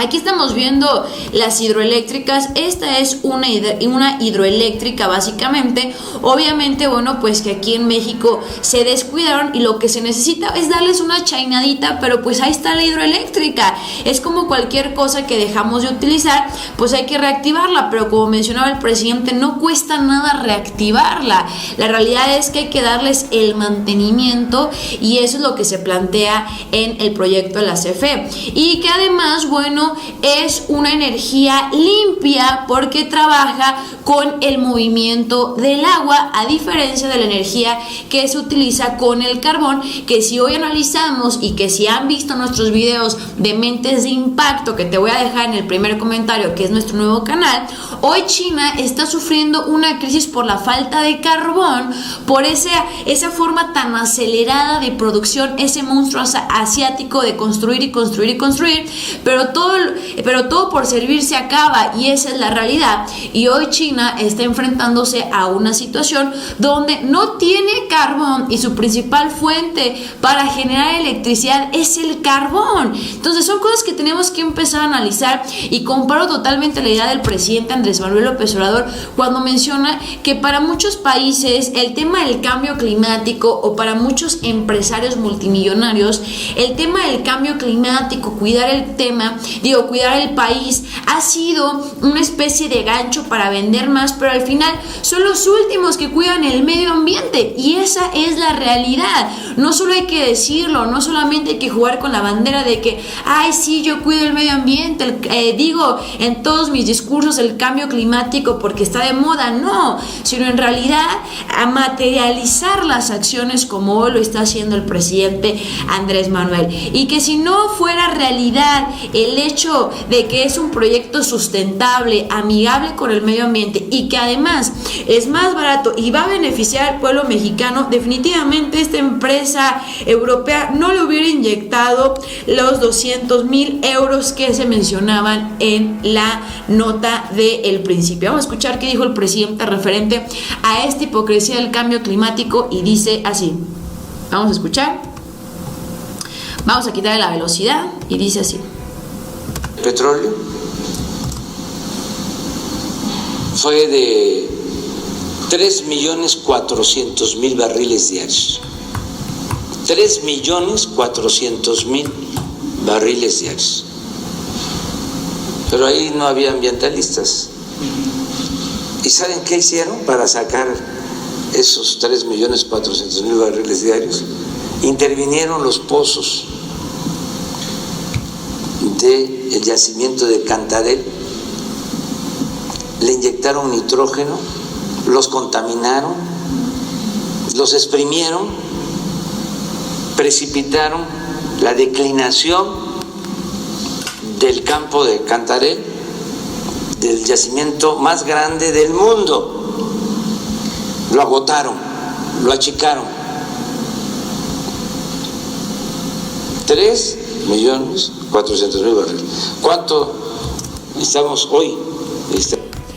Aquí estamos viendo las hidroeléctricas. Esta es una hidroeléctrica básicamente. Obviamente, bueno, pues que aquí en México se descuidaron y lo que se necesita es darles una chainadita, pero pues ahí está la hidroeléctrica. Es como cualquier cosa que dejamos de utilizar, pues hay que reactivarla, pero como mencionaba el presidente, no cuesta nada reactivarla. La realidad es que hay que darles el mantenimiento y eso es lo que se plantea en el proyecto de la CFE. Y que además, bueno, es una energía limpia porque trabaja con el movimiento del agua, a diferencia de la energía que se utiliza con el carbón, que si hoy analizamos y que si han visto nuestros videos de Mentes de Impacto, que te voy a dejar en el primer comentario, que es nuestro nuevo canal, hoy China está sufriendo una crisis por la falta de carbón, por esa forma tan acelerada de producción, ese monstruo asiático de construir y construir y construir, pero todo por servir se acaba, y esa es la realidad. Y hoy China está enfrentándose a una situación donde no tiene carbón y su principal fuente para generar electricidad es el carbón. Entonces son cosas que tenemos que empezar a analizar, y comparo totalmente la idea del presidente Andrés Manuel López Obrador cuando menciona que para muchos países el tema del cambio climático, o para muchos empresarios multimillonarios, el tema del cambio climático, cuidar el país, ha sido una especie de gancho para vender más, pero al final son los últimos que cuidan el medio ambiente, y esa es la realidad. No solo hay que decirlo, no solamente hay que jugar con la bandera de que, ay, sí, yo cuido el medio ambiente, digo en todos mis discursos el cambio climático porque está de moda, no, sino en realidad a materializar las acciones como hoy lo está haciendo el presidente Andrés Manuel. Y que si no fuera realidad el hecho de que es un proyecto sustentable, amigable con el medio ambiente, y que además es más barato y va a beneficiar al pueblo mexicano, definitivamente esta empresa europea no le hubiera inyectado los 200,000 euros que se mencionaban en la nota del principio. Vamos a escuchar qué dijo el presidente referente a esta hipocresía del cambio climático, y dice así. Vamos a escuchar. Vamos a quitarle la velocidad y dice así. Petróleo fue de 3.400.000 barriles diarios. 3.400.000 barriles diarios. Pero ahí no había ambientalistas. ¿Y saben qué hicieron para sacar esos 3.400.000 barriles diarios? Intervinieron los pozos del yacimiento de Cantarell, le inyectaron nitrógeno, los contaminaron, los exprimieron, precipitaron la declinación del campo de Cantarell, del yacimiento más grande del mundo. Lo agotaron, lo achicaron. 3.400.000 barriles. ¿Cuánto estamos hoy?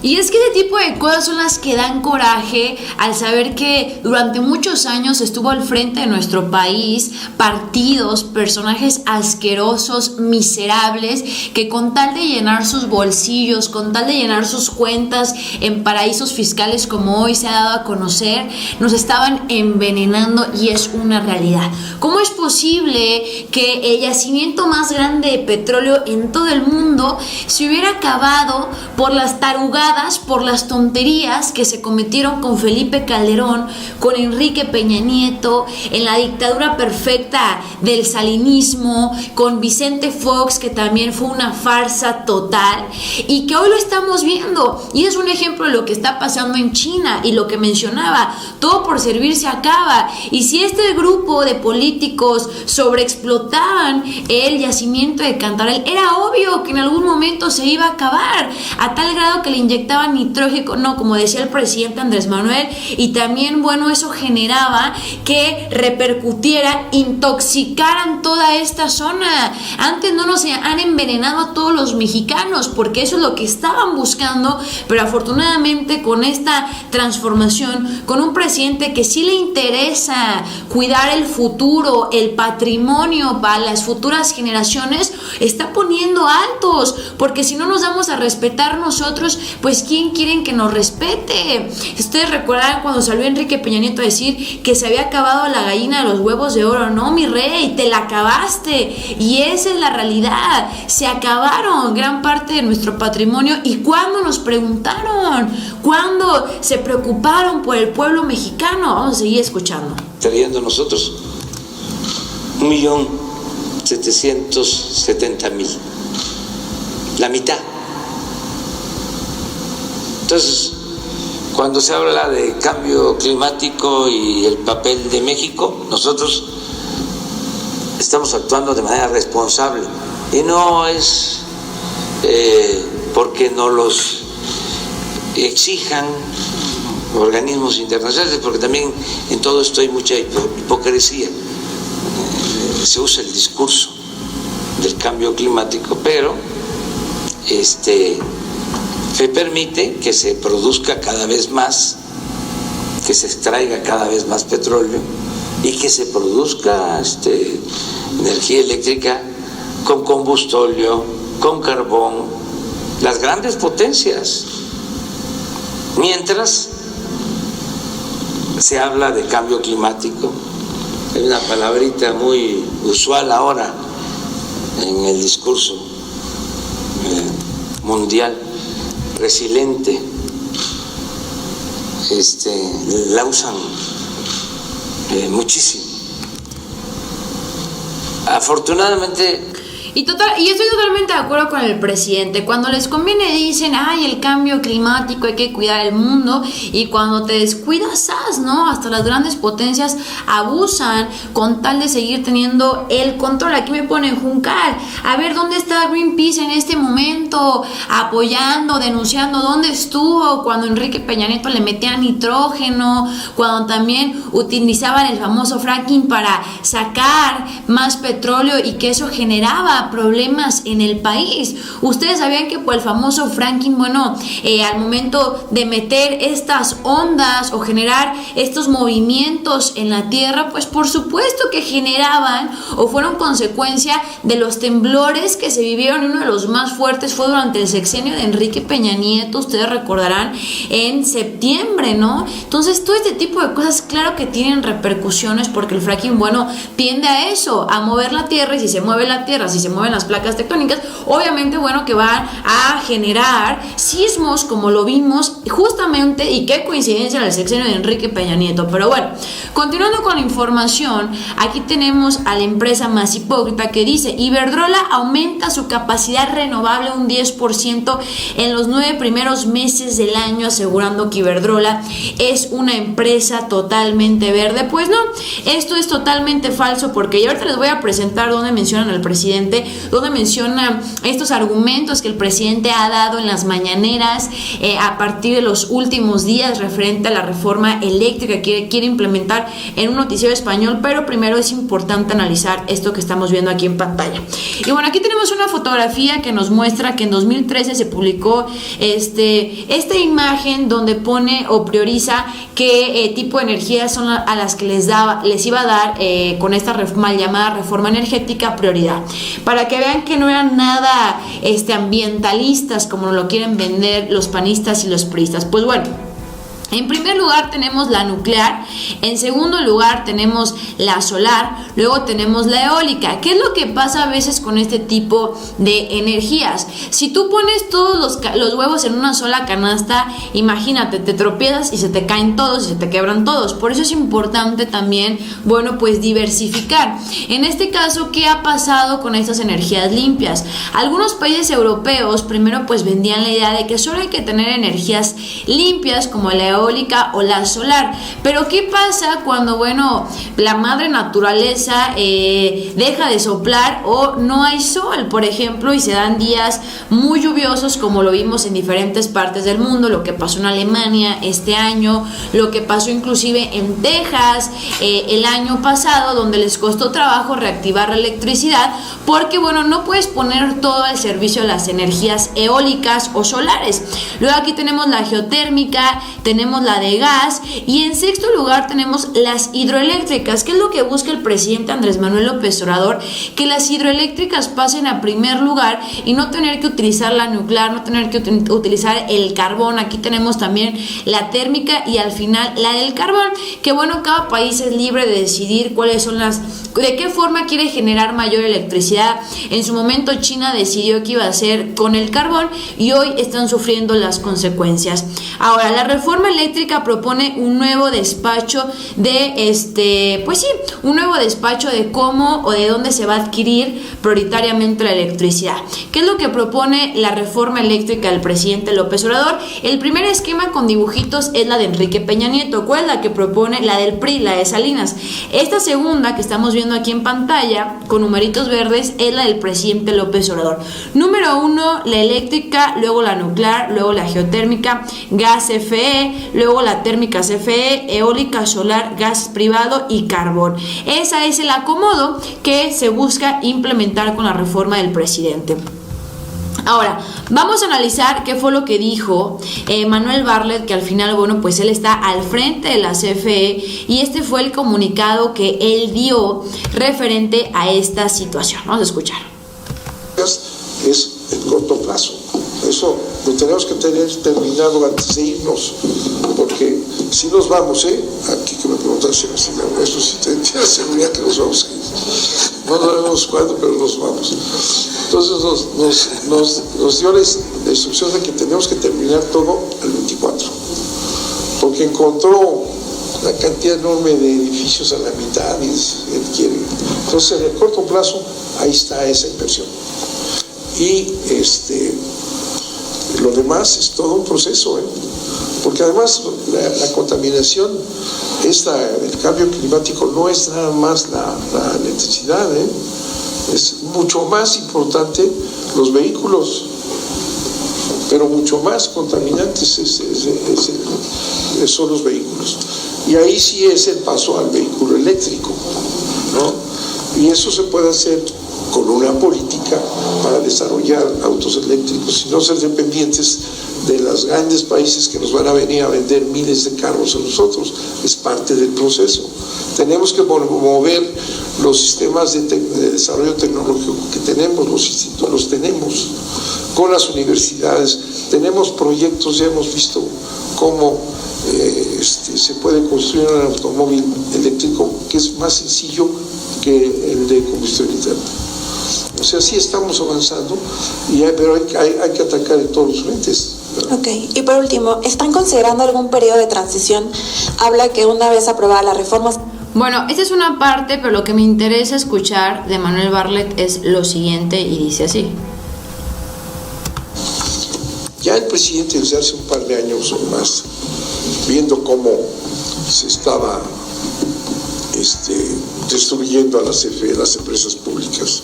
Y es que ese tipo de cosas son las que dan coraje al saber que durante muchos años estuvo al frente de nuestro país partidos, personajes asquerosos, miserables, que con tal de llenar sus bolsillos, con tal de llenar sus cuentas en paraísos fiscales como hoy se ha dado a conocer, nos estaban envenenando, y es una realidad. ¿Cómo es posible que el yacimiento más grande de petróleo en todo el mundo se hubiera acabado por las tarugadas, por las tonterías que se cometieron con Felipe Calderón, con Enrique Peña Nieto, en la dictadura perfecta del salinismo, con Vicente Fox, que también fue una farsa total, y que hoy lo estamos viendo? Y es un ejemplo de lo que está pasando en China, y lo que mencionaba, todo por servir se acaba. Y si este grupo de políticos sobreexplotaban el yacimiento de Cantarell, era obvio que en algún momento se iba a acabar, a tal grado que le inyectaron inyectaban nitrógeno, no, como decía el presidente Andrés Manuel, y también, bueno, eso generaba que repercutiera, intoxicaran toda esta zona. Antes no nos han envenenado a todos los mexicanos, porque eso es lo que estaban buscando, pero afortunadamente con esta transformación, con un presidente que sí le interesa cuidar el futuro, el patrimonio para las futuras generaciones, está poniendo altos, porque si no nos vamos a respetar nosotros, pues ¿quién quieren que nos respete? Ustedes recuerdan cuando salió Enrique Peña Nieto a decir que se había acabado la gallina de los huevos de oro. No, mi rey, te la acabaste, y esa es la realidad. Se acabaron gran parte de nuestro patrimonio. ¿Y cuándo nos preguntaron? ¿Cuándo se preocuparon por el pueblo mexicano? Vamos a seguir escuchando. Trayendo nosotros 1.770.000, la mitad. Entonces, cuando se habla de cambio climático y el papel de México, nosotros estamos actuando de manera responsable, y no es porque nos los exijan organismos internacionales, porque también en todo esto hay mucha hipocresía. Se usa el discurso del cambio climático, pero se permite que se produzca cada vez más, que se extraiga cada vez más petróleo y que se produzca energía eléctrica con combustóleo, con carbón, las grandes potencias. Mientras se habla de cambio climático, hay una palabrita muy usual ahora en el discurso mundial, resiliente, la usan muchísimo. Afortunadamente. Y estoy totalmente de acuerdo con el presidente. Cuando les conviene dicen, ay, el cambio climático, hay que cuidar el mundo, y cuando te descuidas, ¿no? Hasta las grandes potencias abusan con tal de seguir teniendo el control. Aquí me ponen Juncal. A ver, ¿dónde está Greenpeace en este momento? Apoyando, denunciando. ¿Dónde estuvo cuando Enrique Peña Nieto le metía nitrógeno? Cuando también utilizaban el famoso fracking para sacar más petróleo y que eso generaba problemas en el país. Ustedes sabían que por el famoso fracking, al momento de meter estas ondas o generar estos movimientos en la tierra, pues por supuesto que generaban o fueron consecuencia de los temblores que se vivieron. Uno de los más fuertes fue durante el sexenio de Enrique Peña Nieto, ustedes recordarán, en septiembre, ¿no? Entonces todo este tipo de cosas, claro que tienen repercusiones, porque el fracking, tiende a eso, a mover la tierra, y si se mueve la tierra, si se mueven las placas tectónicas, obviamente, que van a generar sismos, como lo vimos justamente, y qué coincidencia en el sexenio de Enrique Peña Nieto. Pero bueno, continuando con la información, aquí tenemos a la empresa más hipócrita que dice: Iberdrola aumenta su capacidad renovable un 10% en los 9 primeros meses del año, asegurando que Iberdrola es una empresa totalmente verde. Pues no, esto es totalmente falso, porque yo ahorita les voy a presentar donde mencionan al presidente, donde menciona estos argumentos que el presidente ha dado en las mañaneras a partir de los últimos días referente a la reforma eléctrica que quiere implementar en un noticiero español. Pero primero es importante analizar esto que estamos viendo aquí en pantalla. Y bueno, aquí tenemos una fotografía que nos muestra que en 2013 se publicó esta imagen donde pone o prioriza qué tipo de energías son a las que les iba a dar con esta mal llamada reforma energética prioridad, para que vean que no eran nada ambientalistas como lo quieren vender los panistas y los priistas. Pues bueno, en primer lugar tenemos la nuclear, en segundo lugar tenemos la solar, luego tenemos la eólica. ¿Qué es lo que pasa a veces con este tipo de energías? Si tú pones todos los huevos en una sola canasta, imagínate, te tropiezas y se te caen todos y se te quebran todos. Por eso es importante también, diversificar. En este caso, ¿qué ha pasado con estas energías limpias? Algunos países europeos primero vendían la idea de que solo hay que tener energías limpias como la eólica, eólica o la solar. Pero ¿qué pasa cuando, bueno, la madre naturaleza deja de soplar o no hay sol, por ejemplo, y se dan días muy lluviosos, como lo vimos en diferentes partes del mundo, lo que pasó en Alemania este año, lo que pasó inclusive en Texas el año pasado, donde les costó trabajo reactivar la electricidad, porque bueno, no puedes poner todo al servicio de las energías eólicas o solares. Luego aquí tenemos la geotérmica, tenemos la de gas, y en sexto lugar tenemos las hidroeléctricas. ¿Qué es lo que busca el presidente Andrés Manuel López Obrador? Que las hidroeléctricas pasen a primer lugar y no tener que utilizar la nuclear, no tener que utilizar el carbón. Aquí tenemos también la térmica y al final la del carbón, que bueno, cada país es libre de decidir cuáles son de qué forma quiere generar mayor electricidad. En su momento China decidió que iba a hacer con el carbón y hoy están sufriendo las consecuencias. Ahora, la reforma eléctrica propone un nuevo despacho un nuevo despacho de cómo o de dónde se va a adquirir prioritariamente la electricidad. ¿Qué es lo que propone la reforma eléctrica del presidente López Obrador? El primer esquema con dibujitos es la de Enrique Peña Nieto. ¿Cuál es la que propone? La del PRI, la de Salinas. Esta segunda que estamos viendo aquí en pantalla con numeritos verdes es la del presidente López Obrador. Número 1, la eléctrica, luego la nuclear, luego la geotérmica, gas CFE, luego la térmica CFE, eólica, solar, gas privado y carbón. Ese es el acomodo que se busca implementar con la reforma del presidente. Ahora, vamos a analizar qué fue lo que dijo Manuel Bartlett, que al final, bueno, pues él está al frente de la CFE y este fue el comunicado que él dio referente a esta situación. Vamos a escuchar. Es en corto plazo. Eso lo tenemos que tener terminado antes de irnos, porque si nos vamos, aquí que me preguntaste, eso sí tendría seguridad que nos vamos a ir. No sabemos cuándo, pero nos vamos. Entonces nos dio la instrucción de que tenemos que terminar todo el 24, porque encontró una cantidad enorme de edificios a la mitad y él quiere. Entonces, en el corto plazo, ahí está esa inversión. Y lo demás es todo un proceso, porque además la contaminación, el cambio climático no es nada más la electricidad, es mucho más importante los vehículos, pero mucho más contaminantes son los vehículos. Y ahí sí es el paso al vehículo eléctrico, ¿no? Y eso se puede hacer con una política para desarrollar autos eléctricos y no ser dependientes de los grandes países que nos van a venir a vender miles de carros a nosotros. Es parte del proceso. Tenemos que mover los sistemas de desarrollo tecnológico que tenemos, los institutos los tenemos, con las universidades. Tenemos proyectos, ya hemos visto cómo se puede construir un automóvil eléctrico que es más sencillo que el de combustión interna. O sea, sí estamos avanzando, pero hay que atacar en todos los frentes. Ok, y por último, ¿están considerando algún periodo de transición? Habla que una vez aprobada la reforma... Bueno, esta es una parte, pero lo que me interesa escuchar de Manuel Bartlett es lo siguiente y dice así. Ya el presidente desde hace un par de años o más, viendo cómo se estaba destruyendo a la CFE, las empresas públicas,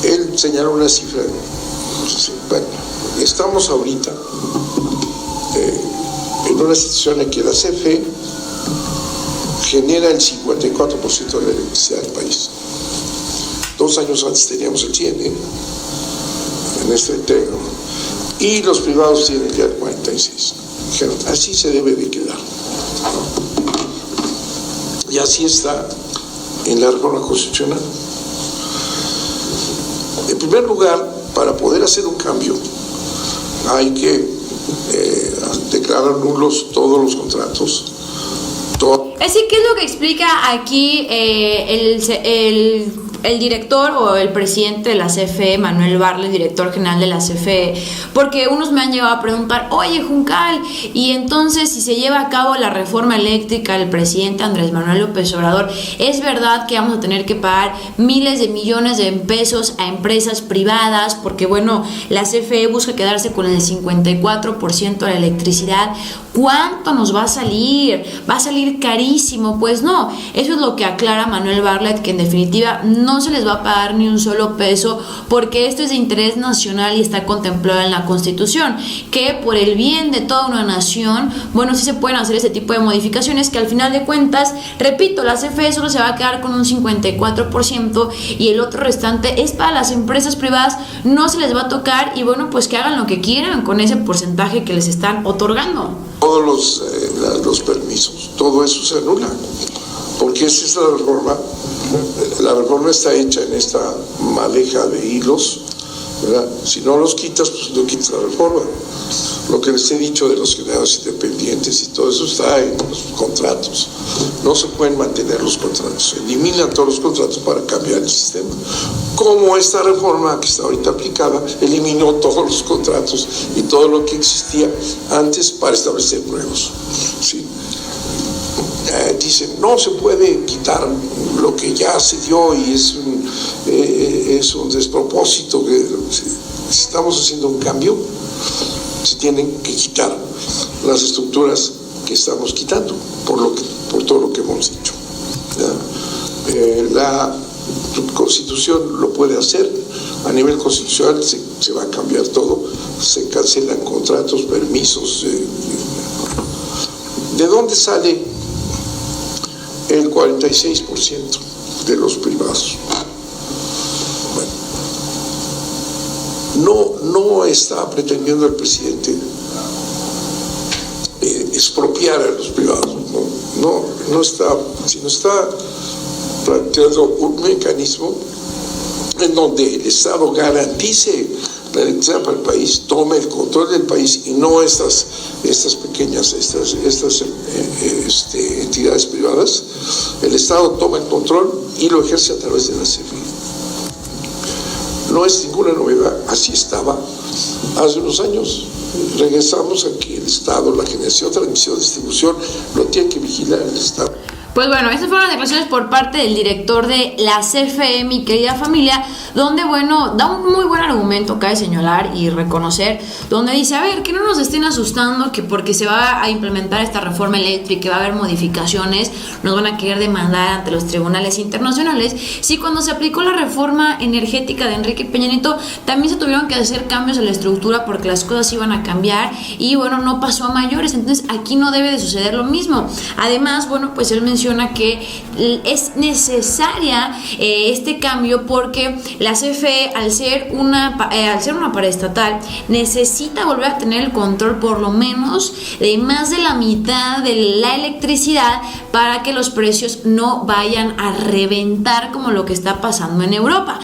él señaló una cifra. Bueno, estamos ahorita en una situación en que la CFE genera el 54% de la electricidad del país. 2 años antes teníamos el 100%, en este entrega, y los privados tienen ya el 46%. Dijeron, así se debe de quedar, ¿no? Y así está en la reforma constitucional. En primer lugar, para poder hacer un cambio, hay que declarar nulos todos los contratos. Así que es lo que explica aquí el el director o el presidente de la CFE, Manuel Bartlett, director general de la CFE, porque unos me han llegado a preguntar, oye Juncal, y entonces si se lleva a cabo la reforma eléctrica del presidente Andrés Manuel López Obrador, ¿es verdad que vamos a tener que pagar miles de millones de pesos a empresas privadas? Porque bueno, la CFE busca quedarse con el 54% de la electricidad. ¿Cuánto nos va a salir? ¿Va a salir carísimo? Pues no, eso es lo que aclara Manuel Bartlett, que en definitiva no se les va a pagar ni un solo peso, porque esto es de interés nacional y está contemplado en la Constitución, que por el bien de toda una nación, bueno, sí se pueden hacer este tipo de modificaciones, que al final de cuentas, repito, la CFE solo se va a quedar con un 54% y el otro restante es para las empresas privadas, no se les va a tocar, y bueno, pues que hagan lo que quieran con ese porcentaje que les están otorgando. Todos los permisos, todo eso se anula, porque esa es la reforma. La reforma está hecha en esta madeja de hilos, ¿verdad? Si no los quitas, pues no quitas la reforma. Lo que les he dicho de los generadores independientes y todo eso está en los contratos. No se pueden mantener los contratos, eliminan todos los contratos para cambiar el sistema. Como esta reforma que está ahorita aplicada eliminó todos los contratos y todo lo que existía antes para establecer nuevos, ¿sí? Dicen, no se puede quitar lo que ya se dio y es un despropósito, que si estamos haciendo un cambio, se tienen que quitar las estructuras que estamos quitando por todo lo que hemos dicho. La Constitución lo puede hacer, a nivel constitucional se va a cambiar todo, se cancelan contratos, permisos. ¿De dónde sale el 46% de los privados? Bueno, no está pretendiendo el presidente expropiar a los privados, no está, sino está planteando un mecanismo en donde el Estado garantice la electricidad para el país, tome el control del país y no estas pequeñas entidades privadas. El Estado toma el control y lo ejerce a través de la CFE. No es ninguna novedad, así estaba hace unos años. Regresamos a que el Estado, la generación, transmisión, distribución, lo tiene que vigilar el Estado. Pues bueno, estas fueron las declaraciones por parte del director de la CFE, mi querida familia, donde, bueno, da un muy buen argumento, cabe señalar y reconocer, donde dice, a ver, que no nos estén asustando que porque se va a implementar esta reforma eléctrica, que va a haber modificaciones, nos van a querer demandar ante los tribunales internacionales. Sí, cuando se aplicó la reforma energética de Enrique Peña Nieto, también se tuvieron que hacer cambios en la estructura porque las cosas iban a cambiar y, bueno, no pasó a mayores. Entonces, aquí no debe de suceder lo mismo. Además, bueno, pues él menciona que es necesaria este cambio porque la CFE, al ser una paraestatal, necesita volver a tener el control por lo menos de más de la mitad de la electricidad para que los precios no vayan a reventar como lo que está pasando en Europa.